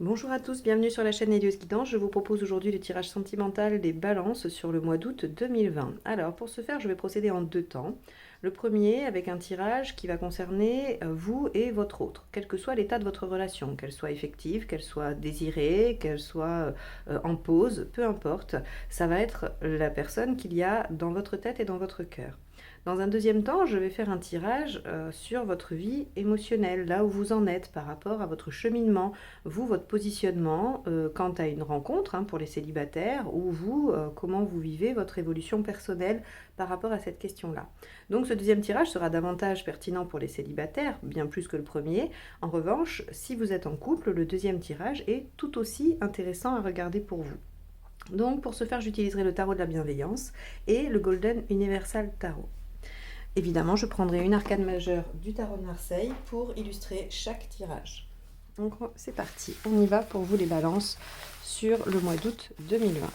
Bonjour à tous, bienvenue sur la chaîne Hélios Guidance. Je vous propose aujourd'hui le tirage sentimental des balances sur le mois d'août 2020. Alors pour ce faire, je vais procéder en deux temps. Le premier avec un tirage qui va concerner vous et votre autre, quel que soit l'état de votre relation, qu'elle soit effective, qu'elle soit désirée, qu'elle soit en pause, peu importe. Ça va être la personne qu'il y a dans votre tête et dans votre cœur. Dans un deuxième temps, je vais faire un tirage sur votre vie émotionnelle, là où vous en êtes par rapport à votre cheminement, vous, votre positionnement quant à une rencontre pour les célibataires, ou vous, comment vous vivez votre évolution personnelle par rapport à cette question-là. Donc ce deuxième tirage sera davantage pertinent pour les célibataires, bien plus que le premier. En revanche, si vous êtes en couple, le deuxième tirage est tout aussi intéressant à regarder pour vous. Donc pour ce faire, j'utiliserai le tarot de la bienveillance et le Golden Universal Tarot. Évidemment, je prendrai une arcane majeure du tarot de Marseille pour illustrer chaque tirage. Donc c'est parti, on y va pour vous les balances sur le mois d'août 2020.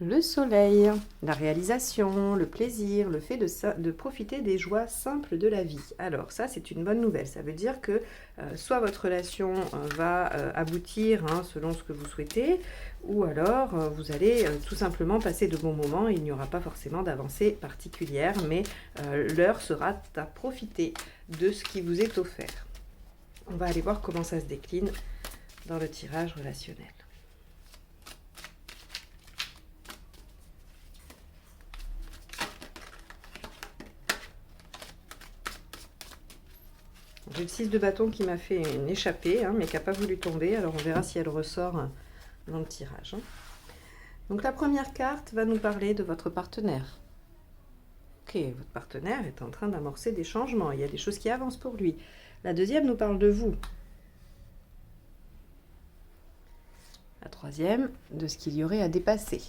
Le soleil, la réalisation, le plaisir, le fait de profiter des joies simples de la vie. Alors ça, c'est une bonne nouvelle. Ça veut dire que soit votre relation va aboutir selon ce que vous souhaitez, ou alors vous allez tout simplement passer de bons moments. Il n'y aura pas forcément d'avancée particulière, mais l'heure sera à profiter de ce qui vous est offert. On va aller voir comment ça se décline dans le tirage relationnel. J'ai le 6 de bâton qui m'a fait une échappée, mais qui n'a pas voulu tomber. Alors on verra si elle ressort dans le tirage. Donc la première carte va nous parler de votre partenaire. Ok, votre partenaire est en train d'amorcer des changements. Il y a des choses qui avancent pour lui. La deuxième nous parle de vous. La troisième, de ce qu'il y aurait à dépasser.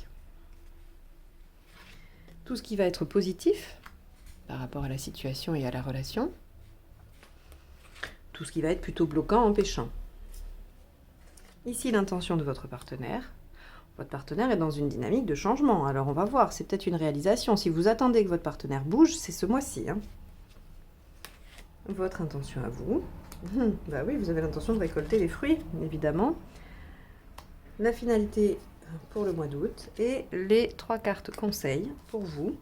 Tout ce qui va être positif par rapport à la situation et à la relation. Tout ce qui va être plutôt bloquant, empêchant. Ici, l'intention de votre partenaire. Votre partenaire est dans une dynamique de changement. Alors, on va voir, c'est peut-être une réalisation. Si vous attendez que votre partenaire bouge, c'est ce mois-ci. Votre intention à vous. Bah oui, vous avez l'intention de récolter les fruits, évidemment. La finalité pour le mois d'août et les 3 cartes conseils pour vous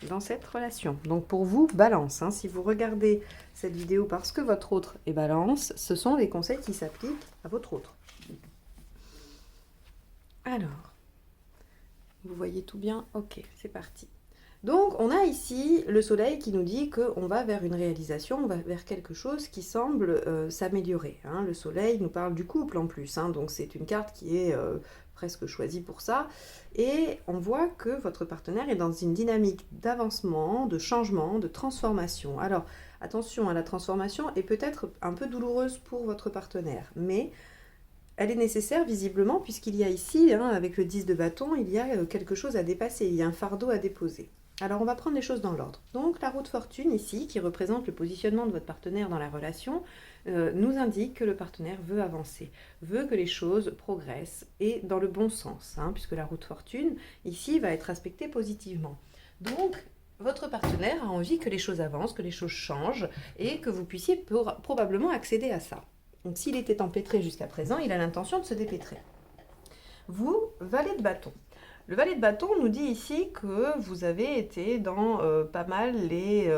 dans cette relation. Donc pour vous, balance. Si vous regardez cette vidéo parce que votre autre est balance, ce sont les conseils qui s'appliquent à votre autre. Alors, vous voyez tout bien? Ok, c'est parti. Donc on a ici le soleil qui nous dit qu'on va vers une réalisation, on va vers quelque chose qui semble s'améliorer. Le soleil nous parle du couple en plus, donc c'est une carte qui est presque choisie pour ça. Et on voit que votre partenaire est dans une dynamique d'avancement, de changement, de transformation. Alors attention, la transformation est peut-être un peu douloureuse pour votre partenaire, mais elle est nécessaire visiblement puisqu'il y a ici, avec le 10 de bâton, il y a quelque chose à dépasser, il y a un fardeau à déposer. Alors on va prendre les choses dans l'ordre. Donc la roue de fortune ici, qui représente le positionnement de votre partenaire dans la relation, nous indique que le partenaire veut avancer, veut que les choses progressent et dans le bon sens, puisque la roue de fortune ici va être aspectée positivement. Donc votre partenaire a envie que les choses avancent, que les choses changent et que vous puissiez probablement accéder à ça. Donc s'il était empêtré jusqu'à présent, il a l'intention de se dépêtrer. Vous, valet de bâton. Le valet de bâton nous dit ici que vous avez été dans pas mal les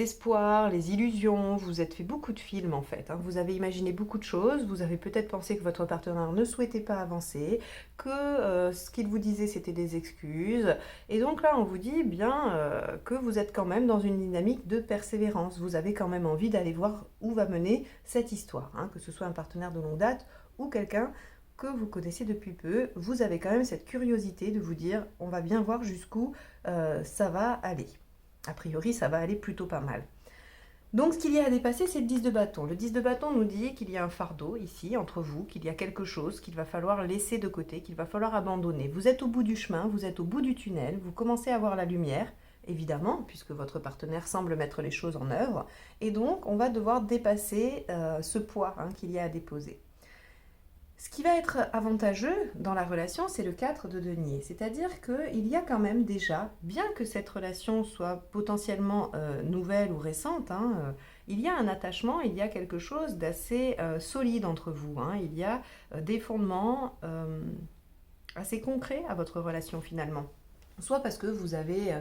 espoirs, les illusions, vous êtes fait beaucoup de films en fait. Vous avez imaginé beaucoup de choses, vous avez peut-être pensé que votre partenaire ne souhaitait pas avancer, que ce qu'il vous disait c'était des excuses. Et donc là on vous dit bien que vous êtes quand même dans une dynamique de persévérance. Vous avez quand même envie d'aller voir où va mener cette histoire, que ce soit un partenaire de longue date ou quelqu'un que vous connaissez depuis peu, vous avez quand même cette curiosité de vous dire on va bien voir jusqu'où ça va aller. A priori, ça va aller plutôt pas mal. Donc, ce qu'il y a à dépasser, c'est le 10 de bâton. Le 10 de bâton nous dit qu'il y a un fardeau ici, entre vous, qu'il y a quelque chose qu'il va falloir laisser de côté, qu'il va falloir abandonner. Vous êtes au bout du chemin, vous êtes au bout du tunnel, vous commencez à voir la lumière, évidemment, puisque votre partenaire semble mettre les choses en œuvre. Et donc, on va devoir dépasser ce poids qu'il y a à déposer. Ce qui va être avantageux dans la relation, c'est le 4 de denier. C'est-à-dire qu'il y a quand même déjà, bien que cette relation soit potentiellement nouvelle ou récente, il y a un attachement, il y a quelque chose d'assez solide entre vous. Il y a des fondements assez concrets à votre relation finalement. Soit parce que vous avez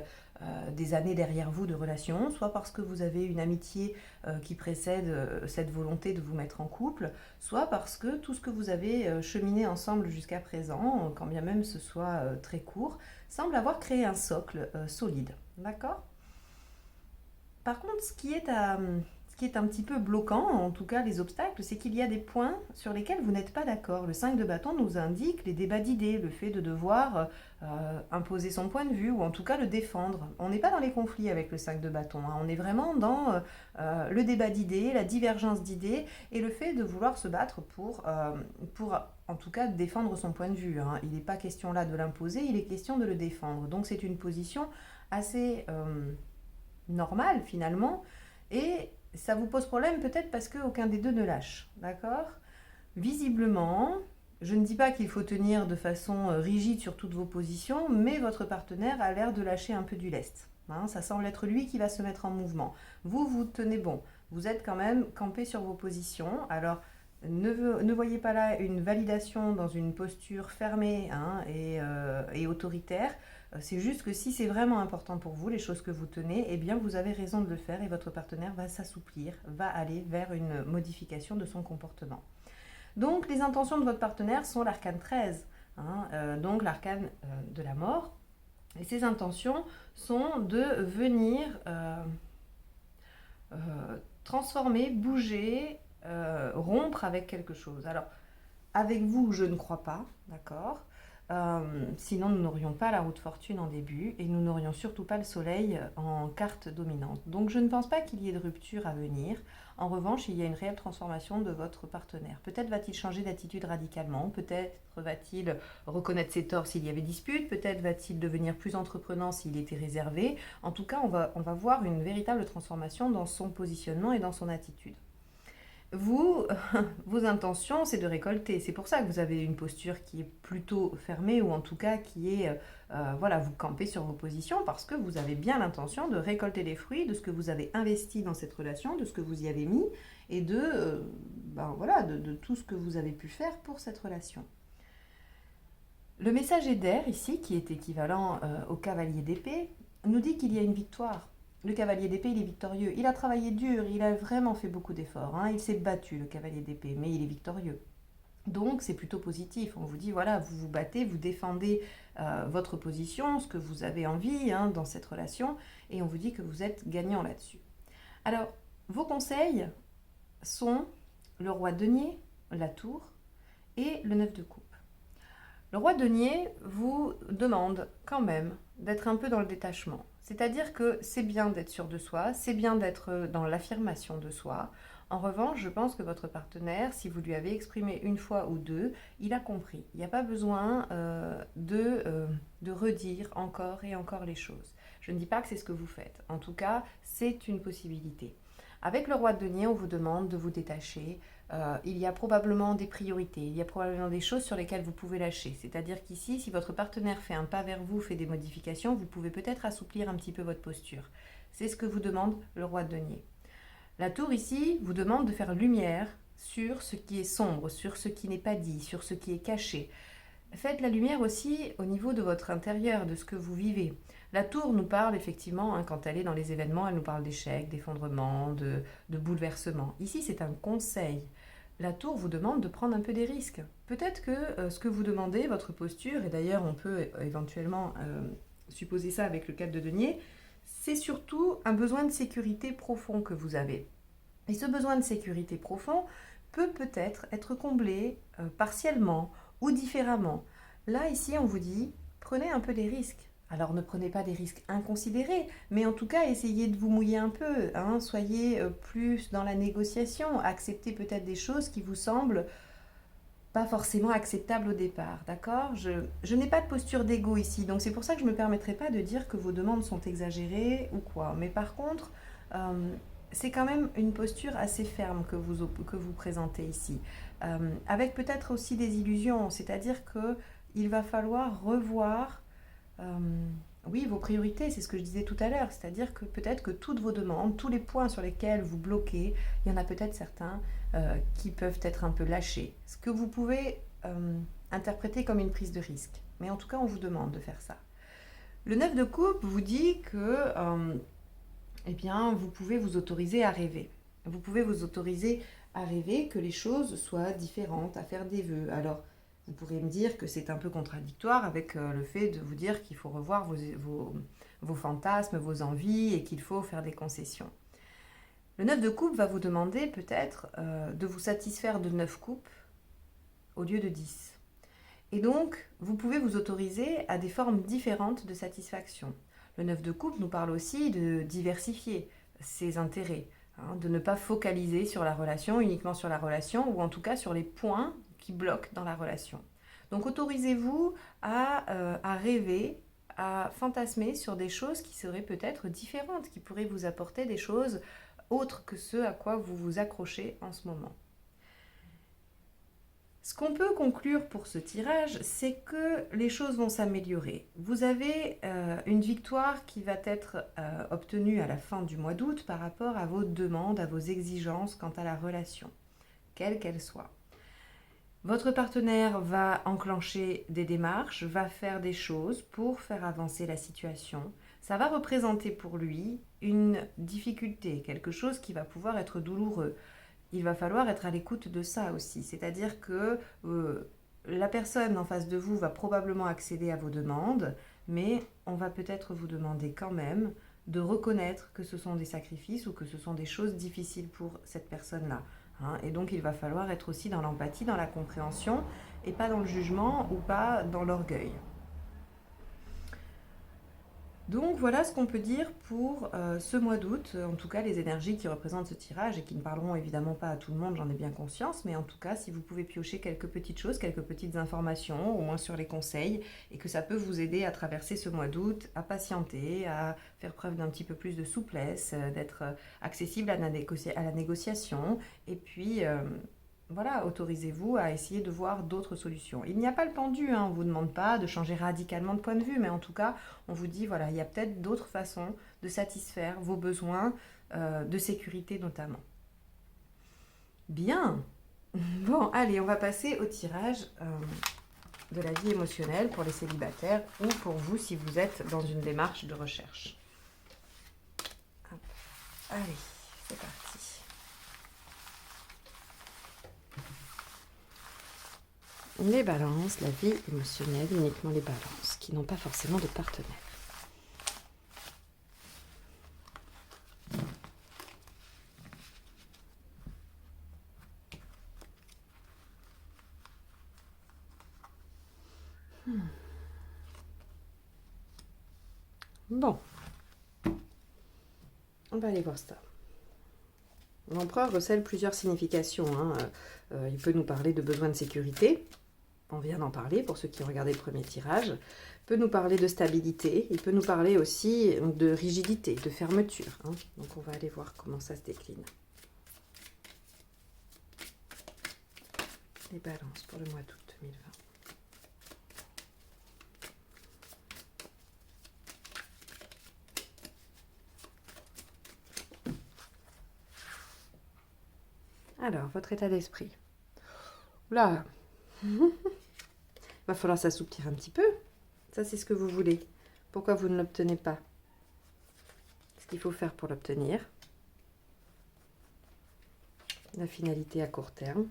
des années derrière vous de relation, soit parce que vous avez une amitié qui précède cette volonté de vous mettre en couple, soit parce que tout ce que vous avez cheminé ensemble jusqu'à présent, quand bien même ce soit très court, semble avoir créé un socle solide. D'accord ? Par contre, ce qui est un petit peu bloquant, en tout cas les obstacles, c'est qu'il y a des points sur lesquels vous n'êtes pas d'accord. Le 5 de bâton nous indique les débats d'idées, le fait de devoir imposer son point de vue, ou en tout cas le défendre. On n'est pas dans les conflits avec le 5 de bâton, on est vraiment dans le débat d'idées, la divergence d'idées, et le fait de vouloir se battre pour en tout cas défendre son point de vue. Il n'est pas question là de l'imposer, il est question de le défendre. Donc c'est une position assez normale finalement, et ça vous pose problème peut-être parce qu'aucun des deux ne lâche, d'accord ? Visiblement, je ne dis pas qu'il faut tenir de façon rigide sur toutes vos positions, mais votre partenaire a l'air de lâcher un peu du lest. Ça semble être lui qui va se mettre en mouvement. Vous tenez bon. Vous êtes quand même campé sur vos positions. Alors, ne voyez pas là une validation dans une posture fermée et autoritaire. C'est juste que si c'est vraiment important pour vous, les choses que vous tenez, eh bien vous avez raison de le faire et votre partenaire va s'assouplir, va aller vers une modification de son comportement. Donc les intentions de votre partenaire sont l'arcane 13, donc l'arcane de la mort. Et ces intentions sont de venir transformer, bouger, rompre avec quelque chose. Alors, avec vous, je ne crois pas, d'accord ? Sinon, nous n'aurions pas la roue de fortune en début et nous n'aurions surtout pas le soleil en carte dominante. Donc, je ne pense pas qu'il y ait de rupture à venir. En revanche, il y a une réelle transformation de votre partenaire. Peut-être va-t-il changer d'attitude radicalement, peut-être va-t-il reconnaître ses torts s'il y avait dispute, peut-être va-t-il devenir plus entreprenant s'il était réservé. En tout cas, on va voir une véritable transformation dans son positionnement et dans son attitude. Vous, vos intentions, c'est de récolter. C'est pour ça que vous avez une posture qui est plutôt fermée, ou en tout cas qui est, vous campez sur vos positions parce que vous avez bien l'intention de récolter les fruits de ce que vous avez investi dans cette relation, de ce que vous y avez mis, et de tout ce que vous avez pu faire pour cette relation. Le messager d'air ici, qui est équivalent au cavalier d'épée, nous dit qu'il y a une victoire. Le cavalier d'épée, il est victorieux. Il a travaillé dur, il a vraiment fait beaucoup d'efforts. Il s'est battu, le cavalier d'épée, mais il est victorieux. Donc, c'est plutôt positif. On vous dit, voilà, vous vous battez, vous défendez votre position, ce que vous avez envie dans cette relation, et on vous dit que vous êtes gagnant là-dessus. Alors, vos conseils sont le roi denier, la tour, et le 9 de coupe. Le roi denier vous demande quand même d'être un peu dans le détachement. C'est-à-dire que c'est bien d'être sûr de soi, c'est bien d'être dans l'affirmation de soi. En revanche, je pense que votre partenaire, si vous lui avez exprimé une fois ou deux, il a compris. Il n'y a pas besoin de redire encore et encore les choses. Je ne dis pas que c'est ce que vous faites. En tout cas, c'est une possibilité. Avec le roi de denier, on vous demande de vous détacher. Il y a probablement des priorités, il y a probablement des choses sur lesquelles vous pouvez lâcher. C'est-à-dire qu'ici, si votre partenaire fait un pas vers vous, fait des modifications, vous pouvez peut-être assouplir un petit peu votre posture. C'est ce que vous demande le roi de denier. La tour ici vous demande de faire lumière sur ce qui est sombre, sur ce qui n'est pas dit, sur ce qui est caché. Faites la lumière aussi au niveau de votre intérieur, de ce que vous vivez. La tour nous parle effectivement, quand elle est dans les événements, elle nous parle d'échecs, d'effondrements, de bouleversements. Ici, c'est un conseil. La tour vous demande de prendre un peu des risques. Peut-être que ce que vous demandez, votre posture, et d'ailleurs on peut éventuellement supposer ça avec le 4 de denier, c'est surtout un besoin de sécurité profond que vous avez. Et ce besoin de sécurité profond peut peut-être être comblé partiellement ou différemment. Là, ici, on vous dit, prenez un peu des risques. Alors ne prenez pas des risques inconsidérés, mais en tout cas essayez de vous mouiller un peu, soyez plus dans la négociation, acceptez peut-être des choses qui vous semblent pas forcément acceptable au départ, d'accord? Je n'ai pas de posture d'ego ici, donc c'est pour ça que je ne me permettrai pas de dire que vos demandes sont exagérées ou quoi. Mais par contre, c'est quand même une posture assez ferme que vous présentez ici, avec peut-être aussi des illusions, c'est-à-dire qu'il va falloir revoir, oui, vos priorités, c'est ce que je disais tout à l'heure, c'est-à-dire que peut-être que toutes vos demandes, tous les points sur lesquels vous bloquez, il y en a peut-être certains qui peuvent être un peu lâchés. Ce que vous pouvez interpréter comme une prise de risque. Mais en tout cas, on vous demande de faire ça. Le 9 de coupe vous dit que eh bien, vous pouvez vous autoriser à rêver. Vous pouvez vous autoriser à rêver que les choses soient différentes, à faire des vœux. Alors, vous pourrez me dire que c'est un peu contradictoire avec le fait de vous dire qu'il faut revoir vos fantasmes, vos envies et qu'il faut faire des concessions. Le 9 de coupe va vous demander peut-être de vous satisfaire de 9 coupes au lieu de 10. Et donc, vous pouvez vous autoriser à des formes différentes de satisfaction. Le 9 de coupe nous parle aussi de diversifier ses intérêts, hein, de ne pas focaliser sur la relation, uniquement sur la relation, ou en tout cas sur les points qui bloquent dans la relation. Donc autorisez-vous à rêver, à fantasmer sur des choses qui seraient peut-être différentes, qui pourraient vous apporter des choses autres que ce à quoi vous vous accrochez en ce moment. Ce qu'on peut conclure pour ce tirage, c'est que les choses vont s'améliorer. Vous avez une victoire qui va être obtenue à la fin du mois d'août par rapport à vos demandes, à vos exigences quant à la relation, quelle qu'elle soit. Votre partenaire va enclencher des démarches, va faire des choses pour faire avancer la situation. Ça va représenter pour lui une difficulté, quelque chose qui va pouvoir être douloureux. Il va falloir être à l'écoute de ça aussi. C'est-à-dire que la personne en face de vous va probablement accéder à vos demandes, mais on va peut-être vous demander quand même de reconnaître que ce sont des sacrifices ou que ce sont des choses difficiles pour cette personne-là. Hein. Et donc il va falloir être aussi dans l'empathie, dans la compréhension, et pas dans le jugement ou pas dans l'orgueil. Donc voilà ce qu'on peut dire pour ce mois d'août, en tout cas les énergies qui représentent ce tirage et qui ne parleront évidemment pas à tout le monde, j'en ai bien conscience, mais en tout cas si vous pouvez piocher quelques petites choses, quelques petites informations, au moins sur les conseils, et que ça peut vous aider à traverser ce mois d'août, à patienter, à faire preuve d'un petit peu plus de souplesse, d'être accessible à la négociation, et puis voilà, autorisez-vous à essayer de voir d'autres solutions. Il n'y a pas le pendu, hein, on ne vous demande pas de changer radicalement de point de vue, mais en tout cas, on vous dit, voilà, il y a peut-être d'autres façons de satisfaire vos besoins de sécurité notamment. Bien. Bon, allez, on va passer au tirage de la vie émotionnelle pour les célibataires ou pour vous si vous êtes dans une démarche de recherche. Hop. Allez, c'est parti. Les balances, la vie émotionnelle, uniquement les balances, qui n'ont pas forcément de partenaire. Bon, on va aller voir ça. L'empereur recèle plusieurs significations. Hein. Il peut nous parler de besoin de sécurité. On vient d'en parler pour ceux qui ont regardé le premier tirage. Il peut nous parler de stabilité. Il peut nous parler aussi de rigidité, de fermeture. Hein. Donc on va aller voir comment ça se décline. Les balances pour le mois d'août 2020. Alors, votre état d'esprit. Là, va falloir s'assouplir un petit peu. Ça, c'est ce que vous voulez. Pourquoi vous ne l'obtenez pas? Ce qu'il faut faire pour l'obtenir. La finalité à court terme.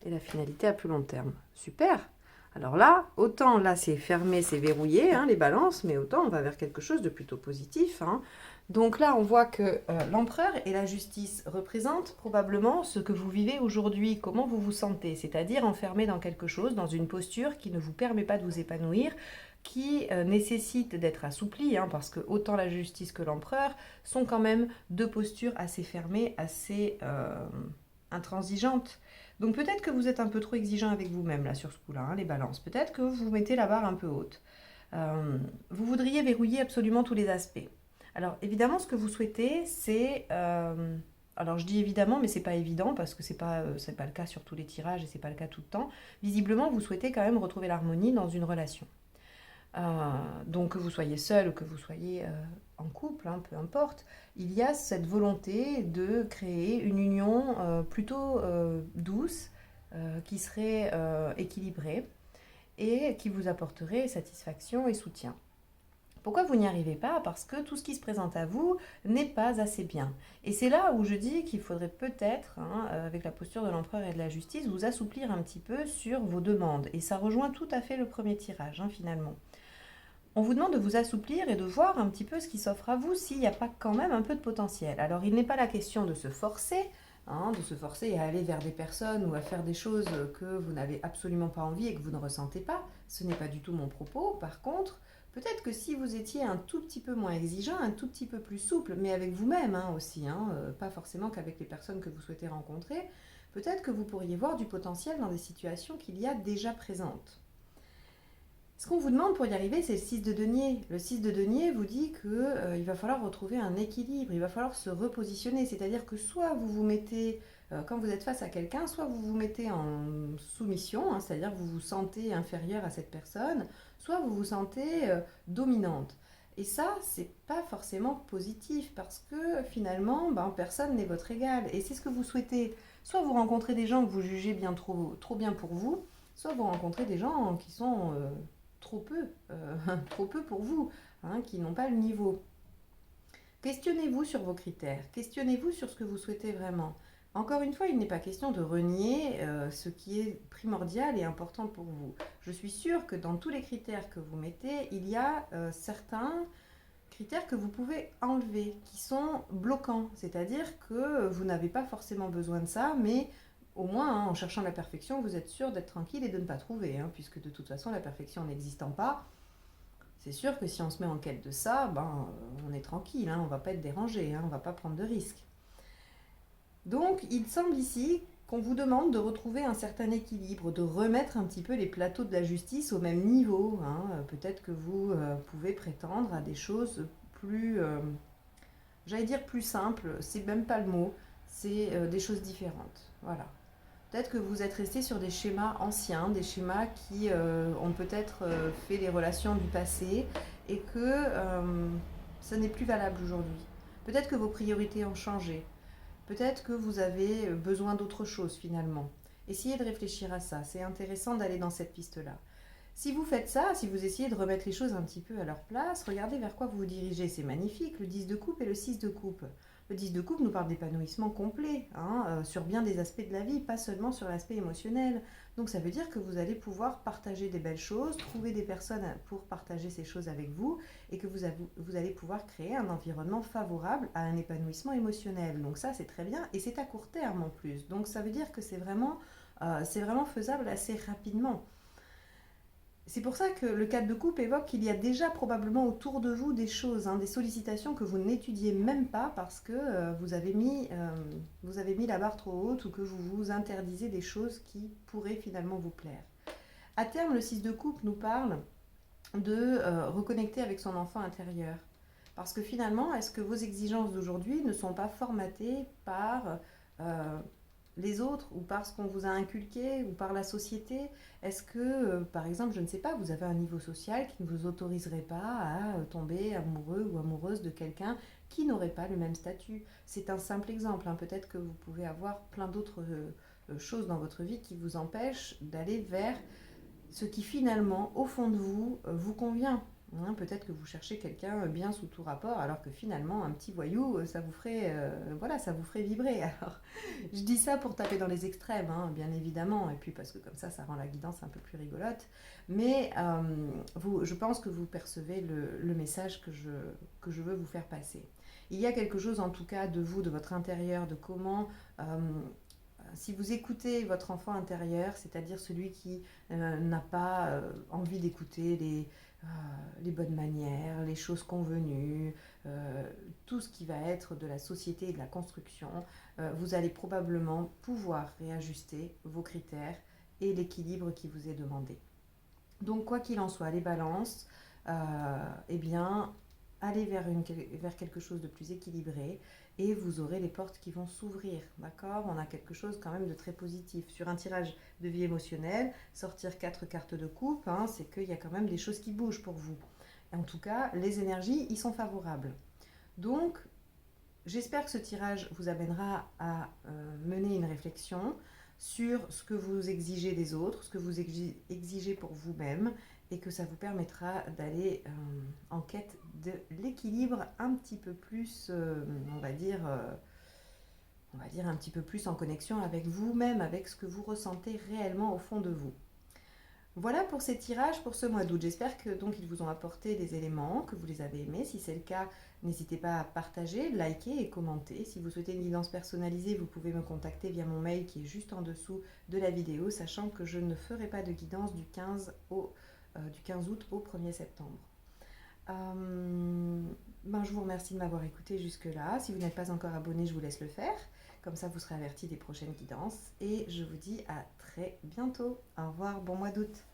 Et la finalité à plus long terme. Super! Alors là, autant là c'est fermé, c'est verrouillé, hein, les balances, mais autant on va vers quelque chose de plutôt positif. Hein. Donc là, on voit que l'empereur et la justice représentent probablement ce que vous vivez aujourd'hui, comment vous vous sentez, c'est-à-dire enfermé dans quelque chose, dans une posture qui ne vous permet pas de vous épanouir, qui nécessite d'être assouplie, hein, parce que autant la justice que l'empereur sont quand même deux postures assez fermées, assez intransigeante. Donc peut-être que vous êtes un peu trop exigeant avec vous-même là sur ce coup-là, hein, les balances. Peut-être que vous mettez la barre un peu haute. Vous voudriez verrouiller absolument tous les aspects. Alors évidemment, ce que vous souhaitez, c'est... alors je dis évidemment, mais c'est pas évident parce que c'est pas le cas sur tous les tirages et c'est pas le cas tout le temps. Visiblement, vous souhaitez quand même retrouver l'harmonie dans une relation. Donc que vous soyez seul ou que vous soyez en couple, hein, peu importe, il y a cette volonté de créer une union plutôt douce, qui serait équilibrée et qui vous apporterait satisfaction et soutien. Pourquoi vous n'y arrivez pas? Parce que tout ce qui se présente à vous n'est pas assez bien. Et c'est là où je dis qu'il faudrait peut-être, hein, avec la posture de l'empereur et de la justice, vous assouplir un petit peu sur vos demandes. Et ça rejoint tout à fait le premier tirage, hein, finalement. On vous demande de vous assouplir et de voir un petit peu ce qui s'offre à vous s'il n'y a pas quand même un peu de potentiel. Alors il n'est pas la question de se forcer, hein, de se forcer à aller vers des personnes ou à faire des choses que vous n'avez absolument pas envie et que vous ne ressentez pas. Ce n'est pas du tout mon propos. Par contre, peut-être que si vous étiez un tout petit peu moins exigeant, un tout petit peu plus souple, mais avec vous-même hein, aussi, hein, pas forcément qu'avec les personnes que vous souhaitez rencontrer, peut-être que vous pourriez voir du potentiel dans des situations qu'il y a déjà présentes. Ce qu'on vous demande pour y arriver, c'est le 6 de denier. Le 6 de denier vous dit qu'il va falloir retrouver un équilibre, il va falloir se repositionner. C'est-à-dire que soit vous vous mettez, quand vous êtes face à quelqu'un, soit vous vous mettez en soumission, hein, c'est-à-dire que vous vous sentez inférieur à cette personne, soit vous vous sentez dominante. Et ça, c'est pas forcément positif parce que finalement, personne n'est votre égal. Et c'est ce que vous souhaitez. Soit vous rencontrez des gens que vous jugez bien trop bien pour vous, soit vous rencontrez des gens qui sont trop peu, trop peu pour vous, hein, qui n'ont pas le niveau. Questionnez-vous sur vos critères, questionnez-vous sur ce que vous souhaitez vraiment. Encore une fois, il n'est pas question de renier ce qui est primordial et important pour vous. Je suis sûre que dans tous les critères que vous mettez, il y a certains critères que vous pouvez enlever, qui sont bloquants. C'est-à-dire que vous n'avez pas forcément besoin de ça, mais au moins, hein, en cherchant la perfection, vous êtes sûr d'être tranquille et de ne pas trouver, hein, puisque de toute façon, la perfection n'existant pas, c'est sûr que si on se met en quête de ça, on est tranquille, hein, on ne va pas être dérangé, hein, on ne va pas prendre de risques. Donc, il semble ici qu'on vous demande de retrouver un certain équilibre, de remettre un petit peu les plateaux de la justice au même niveau. Hein. Peut-être que vous pouvez prétendre à des choses plus, j'allais dire plus simples, c'est même pas le mot, c'est des choses différentes. Voilà. Peut-être que vous êtes resté sur des schémas anciens, des schémas qui ont peut-être fait les relations du passé et que ça n'est plus valable aujourd'hui. Peut-être que vos priorités ont changé. Peut-être que vous avez besoin d'autre chose finalement. Essayez de réfléchir à ça. C'est intéressant d'aller dans cette piste-là. Si vous faites ça, si vous essayez de remettre les choses un petit peu à leur place, regardez vers quoi vous vous dirigez. C'est magnifique, le 10 de coupe et le 6 de coupe. Le 10 de coupe nous parle d'épanouissement complet, hein, sur bien des aspects de la vie, pas seulement sur l'aspect émotionnel. Donc ça veut dire que vous allez pouvoir partager des belles choses, trouver des personnes pour partager ces choses avec vous, et que vous allez pouvoir créer un environnement favorable à un épanouissement émotionnel. Donc ça c'est très bien, et c'est à court terme en plus. Donc ça veut dire que c'est vraiment faisable assez rapidement. C'est pour ça que le 4 de coupe évoque qu'il y a déjà probablement autour de vous des choses, hein, des sollicitations que vous n'étudiez même pas parce que vous avez mis la barre trop haute ou que vous vous interdisez des choses qui pourraient finalement vous plaire. À terme, le 6 de coupe nous parle de reconnecter avec son enfant intérieur. Parce que finalement, est-ce que vos exigences d'aujourd'hui ne sont pas formatées par les autres ou par ce qu'on vous a inculqué ou par la société? Est-ce que, par exemple, je ne sais pas, vous avez un niveau social qui ne vous autoriserait pas à tomber amoureux ou amoureuse de quelqu'un qui n'aurait pas le même statut? C'est un simple exemple, hein. Peut-être que vous pouvez avoir plein d'autres choses dans votre vie qui vous empêchent d'aller vers ce qui finalement, au fond de vous, vous convient. Hein, peut-être que vous cherchez quelqu'un bien sous tout rapport, alors que finalement, un petit voyou, ça vous ferait, ça vous ferait vibrer. Alors, je dis ça pour taper dans les extrêmes, hein, bien évidemment, et puis parce que comme ça rend la guidance un peu plus rigolote. Mais je pense que vous percevez le message que je veux vous faire passer. Il y a quelque chose, en tout cas, de vous, de votre intérieur, de comment... si vous écoutez votre enfant intérieur, c'est-à-dire celui qui n'a pas envie d'écouter les bonnes manières, les choses convenues, tout ce qui va être de la société et de la construction, vous allez probablement pouvoir réajuster vos critères et l'équilibre qui vous est demandé. Donc quoi qu'il en soit, les balances, eh bien, allez vers quelque chose de plus équilibré et vous aurez les portes qui vont s'ouvrir, d'accord? On a quelque chose quand même de très positif. Sur un tirage de vie émotionnelle, sortir 4 cartes de coupe, hein, c'est qu'il y a quand même des choses qui bougent pour vous. Et en tout cas, les énergies y sont favorables. Donc, j'espère que ce tirage vous amènera à mener une réflexion sur ce que vous exigez des autres, ce que vous exigez pour vous-même, et que ça vous permettra d'aller en quête de l'équilibre un petit peu plus, on va dire un petit peu plus en connexion avec vous-même, avec ce que vous ressentez réellement au fond de vous. Voilà pour ces tirages pour ce mois d'août. J'espère que donc ils vous ont apporté des éléments, que vous les avez aimés. Si c'est le cas, n'hésitez pas à partager, liker et commenter. Si vous souhaitez une guidance personnalisée, vous pouvez me contacter via mon mail qui est juste en dessous de la vidéo, sachant que je ne ferai pas de guidance du 15 août au 1er septembre. Je vous remercie de m'avoir écouté jusque-là. Si vous n'êtes pas encore abonné, je vous laisse le faire. Comme ça, vous serez averti des prochaines guidances. Et je vous dis à très bientôt. Au revoir, bon mois d'août.